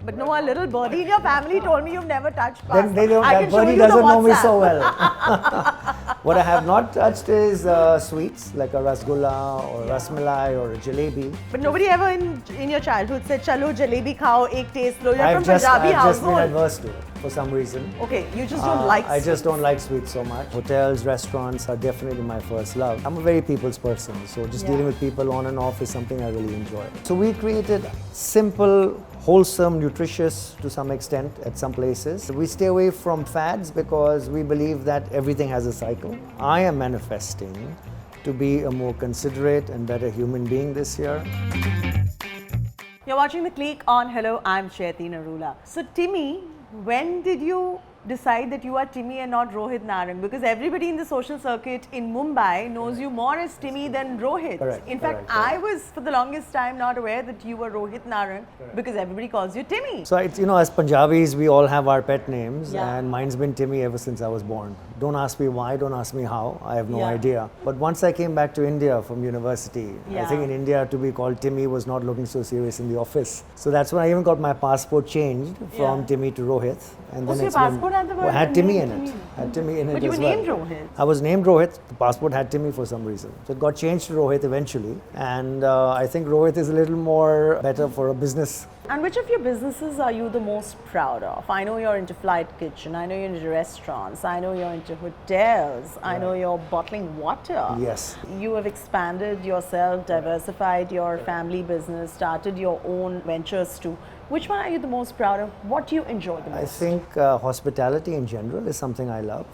But no, a little birdie in your family told me you've never touched pasta. Then they don't, I that can show birdie you the doesn't know me WhatsApp. so well. What I have not touched is sweets like a rasgulla or rasmalai or a jalebi. But nobody ever in your childhood said, "Chalo jalebi khao, ek taste lo." You're I've from just Punjabi been household. adverse to it for some reason. Okay, you just don't like I sweets. just don't like sweets so much. Hotels, restaurants are definitely my first love. I'm a very people's person, so just dealing with people on and off is something I really enjoy. So we created simple, wholesome, nutritious to some extent at some places. We stay away from fads because we believe that everything has a cycle. I am manifesting to be a more considerate and better human being this year. You're watching the Clique on Hello, I'm Chaiti Narula. So Timmy, when did you decide that you are Timmy and not Rohit Narang? Because everybody in the social circuit in Mumbai knows you more as Timmy than Rohit. Correct, In fact, correct. I was for the longest time not aware that you were Rohit Narang because everybody calls you Timmy. So it's, as Punjabis, we all have our pet names, Yeah. and mine's been Timmy ever since I was born. Don't ask me why, don't ask me how, I have no Yeah. idea. But once I came back to India from university, I Yeah. think in India to be called Timmy was not looking so serious in the office. So that's when I even got my passport changed from Yeah. Timmy to Rohit. And Oh, so your passport had the word had Timmy name in it. Timmy. Had Timmy in it But you as were well. named Rohit. I was named Rohit. The passport had Timmy for some reason. So it got changed to Rohit eventually. And I think Rohit is a little more better for a business. And which of your businesses are you the most proud of? I know you're into Flight Kitchen, I know you're into restaurants, I know you're into hotels, I know you're bottling water. Yes. You have expanded yourself, diversified your family business, started your own ventures too. Which one are you the most proud of? What do you enjoy the most? I think hospitality in general is something I love.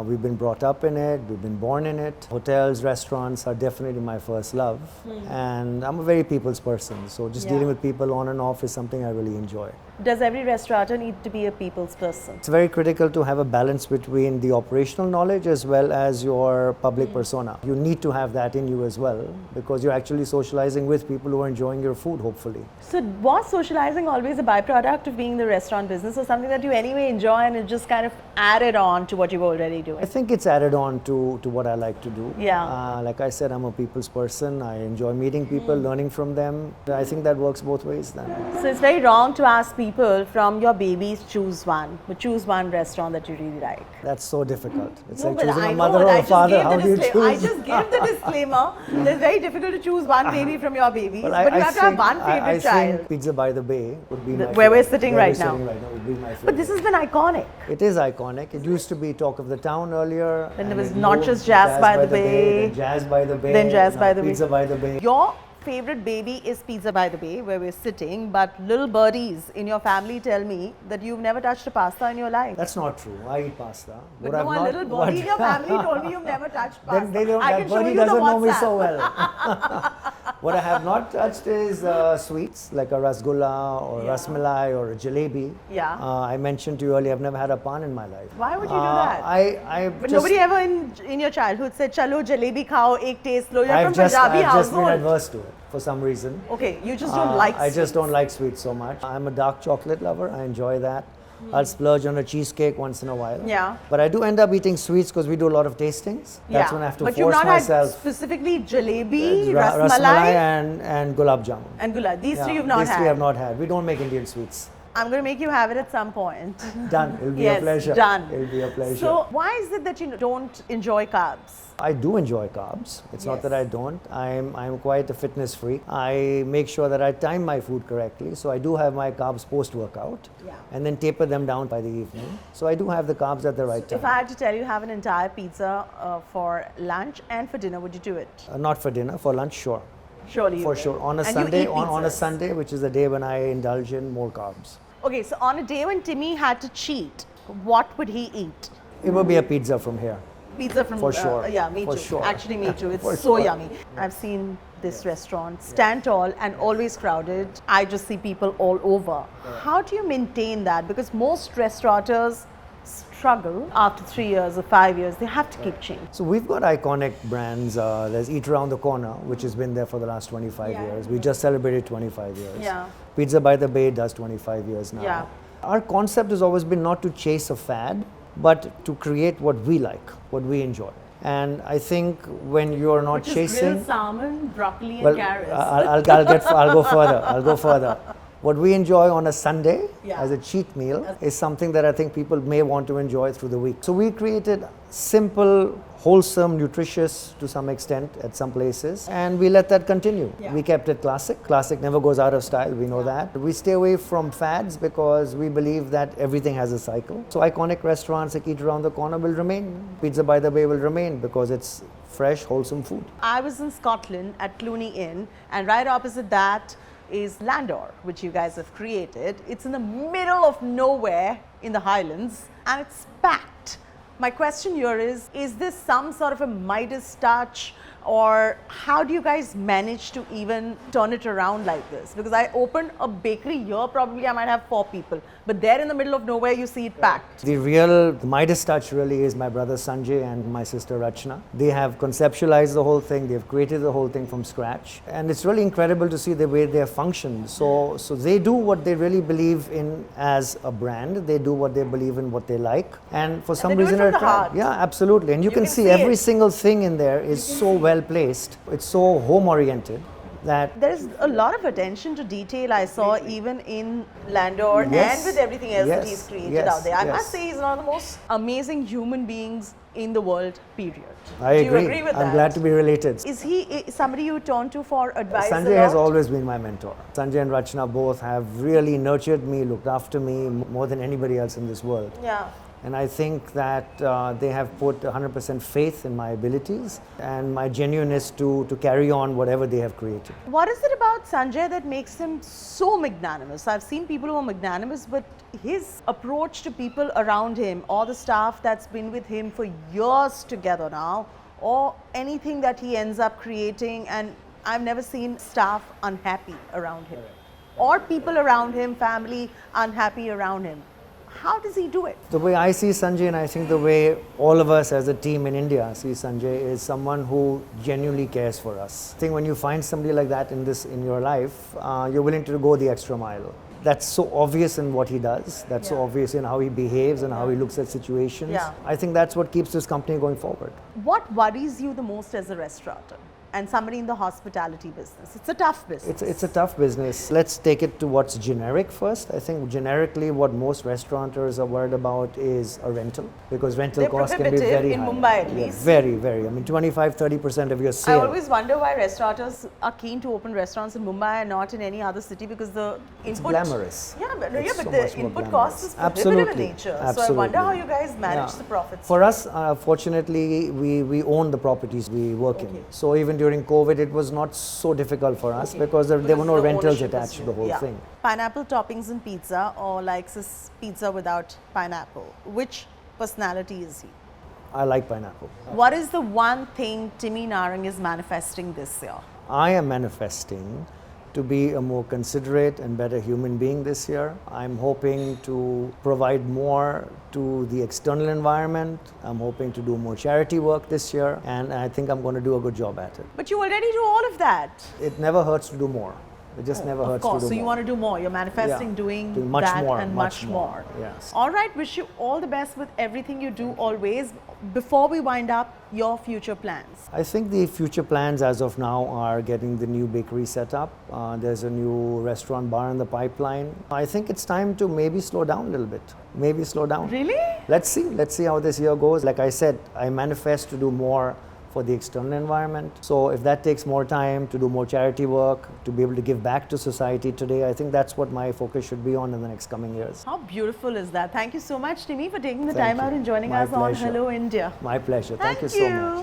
We've been brought up in it, we've been born in it. Hotels, restaurants are definitely my first love. And I'm a very people's person, so just dealing with people on and off is something I really enjoy. Does every restaurateur need to be a people's person? It's very critical to have a balance between the operational knowledge as well as your public persona. You need to have that in you as well because you're actually socializing with people who are enjoying your food, hopefully. So was socializing always a byproduct of being in the restaurant business or something that you anyway enjoy and it just kind of added on to what you were already doing? I think it's added on to what I like to do. Yeah. Like I said, I'm a people's person. I enjoy meeting people, learning from them. I think that works both ways then. So it's very wrong to ask people from your babies choose one, but choose one restaurant that you really like. That's so difficult. It's No, like but choosing I a know, mother or I a just father. gave How the do you disclaimer. I choose? just gave the disclaimer. It's very difficult to choose one baby from your babies, Well, but you have to have one favorite I child. think Pizza by the Bay would be my Where we're favorite. sitting Where right we're now. sitting right now would be my favorite. But this has been iconic. It is iconic. It used to be Talk of the Town earlier. Then there and was it not moved just Jazz by the Bay. then Jazz by the Bay. Then Jazz now by the Bay. Pizza by the Bay. Your favorite baby is Pizza by the Bay, where we're sitting, but little birdies in your family tell me that you've never touched a pasta in your life. That's not true. I eat pasta. But What no, I've a not- little birdie in your family told me you've never touched pasta. Then they don't, I that can show birdie you the doesn't know me WhatsApp. so well. What I have not touched is sweets like a rasgulla or rasmalai or a jalebi. Yeah. I mentioned to you earlier, I've never had a pan in my life. Why would you do that? But just, nobody ever in your childhood said, "Chalo jalebi khao, ek taste lo." You're I've from just Punjabi been household. adverse to it for some reason. Okay, you just don't like I just sweets. don't like sweets so much. I'm a dark chocolate lover. I enjoy that. I'll splurge on a cheesecake once in a while. Yeah. But I do end up eating sweets because we do a lot of tastings. That's when I have to but you've force not had myself. specifically jalebi, Rasmalai rasmalai, and gulab jamun. and gulab. These Yeah, three you've not these had. three I have not had. We don't make Indian sweets. I'm going to make you have it at some point. Done. It'll be Yes, a pleasure. done. It'll be a pleasure. So why is it that you don't enjoy carbs? I do enjoy carbs. It's not that I don't. I'm quite a fitness freak. I make sure that I time my food correctly. So I do have my carbs post-workout and then taper them down by the evening. So I do have the carbs at the right time. If I had to tell you have an entire pizza for lunch and for dinner, would you do it? Not for dinner, for lunch, sure. Surely you For would. sure. On a And you Sunday, eat on a pizzas. Sunday, which is the day when I indulge in more carbs. Okay, so on a day when Timmy had to cheat, what would he eat? It would be a pizza from here. Pizza from For sure. Yeah, me For too. sure. Actually, me too. It's For so sure. yummy. I've seen this restaurant stand tall and always crowded. I just see people all over. How do you maintain that? Because most restaurateurs struggle after 3 years or 5 years. They have to keep changing. So we've got iconic brands. There's Eat Around the Corner, which has been there for the last 25 years. We just celebrated 25 years. Yeah. Pizza by the Bay does 25 years now. Yeah. Our concept has always been not to chase a fad, but to create what we like, what we enjoy. And I think when you're not Which is chasing, grilled salmon, broccoli and well, carrots. I'll go further. What we enjoy on a Sunday Yeah. as a cheat meal is something that I think people may want to enjoy through the week. So we created simple, wholesome, nutritious to some extent at some places, and we let that continue. Yeah. We kept it classic. Classic never goes out of style, we know that. We stay away from fads because we believe that everything has a cycle. So iconic restaurants like Eat Around the Corner will remain. Pizza by the Bay will remain because it's fresh, wholesome food. I was in Scotland at Cluny Inn, and right opposite that is Landor, which you guys have created. It's in the middle of nowhere in the Highlands, and it's packed. My question here is this some sort of a Midas touch, or how do you guys manage to even turn it around like this? Because I opened a bakery here, probably I might have 4 people, but there in the middle of nowhere you see it packed. The Midas touch really is my brother Sanjay and my sister Rachna. They have conceptualized the whole thing, they've created the whole thing from scratch, and it's really incredible to see the way they have functioned. So they do what they really believe in as a brand, they do what they believe in, what they like, and for some they do it reason from they're the heart. yeah, absolutely. And you can see see every it. single thing in there is so well placed, it's so home oriented that There's a lot of attention to detail I saw even in Landor Yes. and with everything else that Yes. he's created Yes. out there. I Yes. must say he's one of the most amazing human beings in the world, period. I Do agree. you agree with I'm that? glad to be related. Is he somebody you turn to for advice a Sanjay lot? has always been my mentor. Sanjay and Rachna both have really nurtured me, looked after me more than anybody else in this world. Yeah. And I think that they have put 100% faith in my abilities and my genuineness to carry on whatever they have created. What is it about Sanjay that makes him so magnanimous? I've seen people who are magnanimous, but his approach to people around him, or the staff that's been with him for years together now, or anything that he ends up creating, and I've never seen staff unhappy around him, or people around him, family unhappy around him. How does he do it? The way I see Sanjay, and I think the way all of us as a team in India see Sanjay, is someone who genuinely cares for us. I think when you find somebody like that in your life, you're willing to go the extra mile. That's so obvious in what he does. That's so Yeah. obvious in how he behaves and how he looks at situations. Yeah. I think that's what keeps this company going forward. What worries you the most as a restaurateur and somebody in the hospitality business? It's a tough business. It's a tough business. Let's take it to what's generic first. I think generically what most restaurateurs are worried about is a rental, because rental They're costs can be prohibitive very in high. Mumbai at Yeah, least. very, very. I mean, 25-30% of your I sale. always wonder why restaurateurs are keen to open restaurants in Mumbai and not in any other city, because the input... glamorous. Yeah, but, It's yeah, so but much the more input glamorous. cost is prohibitive in Absolutely. nature. So I Absolutely. wonder how you guys manage Yeah. the profits. For us, fortunately, we own the properties we work in. So even during COVID, it was not so difficult for us because there were no the rentals ownership is attached to the whole yeah. thing. Pineapple toppings in pizza, or like this pizza without pineapple? Which personality is he? I like pineapple. What is the one thing Timmy Narang is manifesting this year? I am manifesting to be a more considerate and better human being this year. I'm hoping to provide more to the external environment. I'm hoping to do more charity work this year, and I think I'm going to do a good job at it. But you already do all of that. It never hurts to do more. It just never Of hurts course, to do so more. you want to do more. You're manifesting Yeah. doing Much that more, and much much more. more. Yes. All right, wish you all the best with everything you do always. Before we wind up, your future plans. I think the future plans as of now are getting the new bakery set up. There's a new restaurant bar in the pipeline. I think it's time to maybe slow down a little bit. Maybe slow down. Really? Let's see. Let's see how this year goes. Like I said, I manifest to do more for the external environment. So if that takes more time to do more charity work, to be able to give back to society today, I think that's what my focus should be on in the next coming years. How beautiful is that? Thank you so much, Timmy, for taking the Thank time out you. and joining My us on pleasure. Hello India. My pleasure. Thank you so much.